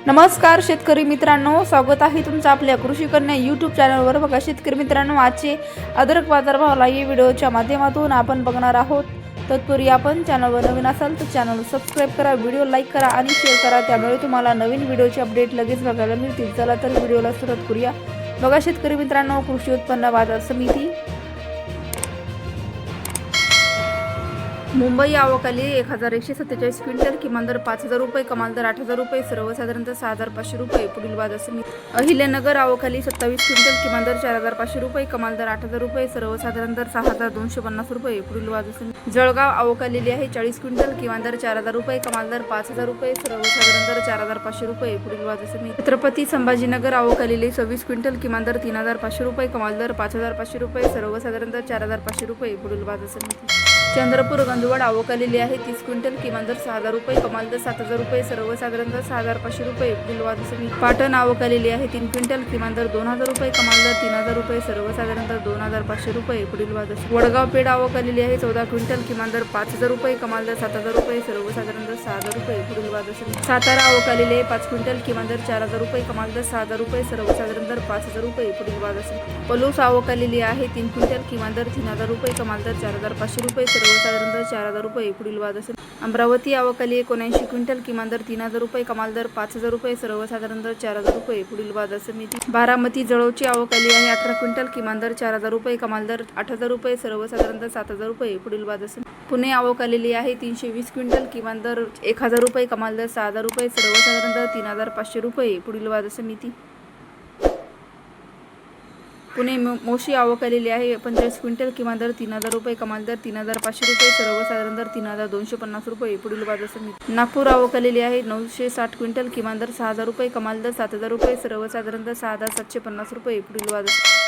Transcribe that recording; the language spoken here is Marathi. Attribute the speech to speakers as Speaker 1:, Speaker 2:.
Speaker 1: नमस्कार शेतकरी मित्रांनो, स्वागत आहे तुमचं आपल्या कृषी कन्या यूट्यूब चॅनलवर। बघा शेतकरी मित्रांनो, आजचे अद्रक बाजारभाव या व्हिडिओच्या माध्यमातून आपण बघणार आहोत। तत्पूर्वी आपण चॅनलवर नवीन असाल तर चॅनल सबस्क्राइब करा, व्हिडिओ लाईक करा आणि शेअर करा, त्यामुळे तुम्हाला नवीन व्हिडिओचे अपडेट लगेच बघायला मिळतील। चला तर व्हिडिओला सुरुवात करूया। बघा शेतकरी मित्रांनो, कृषी उत्पन्न बाजार समिती मुंबई आवकाली 1147 क्विंटल, किमान दर 5000 रुपये, कमाल दर 8000 रुपये, सर्वसाधारणतः 6500 रुपये। पुढील बाजार समिती अहिल्यानगर आवकाली 27 क्विंटल, किमान दर 4500 रुपये, कमाल दर 8000 रुपये, सर्वसाधारण दर 6250 रुपये। पुढील बाजार समिती जळगाव आवकालेली आहे 40 क्विंटल, किमान दर 4000 रुपये, कमाल दर 5000 रुपये, सर्वसाधारण दर 4500 रुपये। पुढील बाजार समिती छत्रपती संभाजीनगर आवकालेली 26 क्विंटल, किमान दर 3500 रुपये, कमाल दर 5500 रुपये, सर्वसाधारण दर 4500 रुपये। पुढील बाजार समिती चंद्रपूर गंधवड आवकालेली आहे 30 क्विंटल, किमान दर 6000 रुपये, कमाल दर 7000 रुपये, सर्वसाधारण दर 6500 रुपये। पुढील बाजार समिती पाटण आवकालेली आहे 3 क्विंटल, किमान दर 2000 रुपये, कमाल दर 3000 रुपये, सर्वसाधारण दर 2500 रुपये। पुढील बाजार समिती वडगाव पेठ आवकालेली आहे 14 क्विंटल, किमान दर 5000 रुपये, कमाल दर 7000 रुपये, सर्वसाधारण दर 6000 रुपये। पुढील बाजार समिती सातारा आवकालेली आहे 5 क्विंटल, किमान दर 4000 रुपये, कमाल दर 6000 रुपये, सर्वसाधारण दर 5000 रुपये। पुढील बाजार समिती पलूस आवकालेली आहे 3 क्विंटल, किमान दर 3000 रुपये, कमाल दर 4500 रुपये, सर्वसाधारण दर 4000 रुपये। पुढील बाजार समिती अमरावती आवकाली 79 क्विंटल, किमान दर 3000 रुपये, कमाल दर 5000 रुपये, सर्वसाधारण दर 4000 रुपये। पुढील बाजार समिती बारामती जळोची आवकाली आहे 18 क्विंटल, किमान दर 4000 रुपये, कमाल दर 8000 रुपये, सर्वसाधारण दर 7000 रुपये। पुढील बाजार समिती पुणे आवकालेली आहे 320 क्विंटल, किमान दर 1000 रुपये, कमाल दर 6000 रुपये, सर्वसाधारण दर 3500 रुपये। पुढील बाजार समिती पुणे मोशी आवकालेली आहे 45 क्विंटल, किमान दर 3000 रुपये, कमाल दर 3500 रुपये, सर्वसाधारण दर 3250 रुपये। पुढील बाजार समिती नागपूर आवकालेली आहे 960 क्विंटल, किमान दर 6000 रुपये, कमाल दर 7000 रुपये, सर्वसाधारण दर 6750 रुपये। पुढील बाजार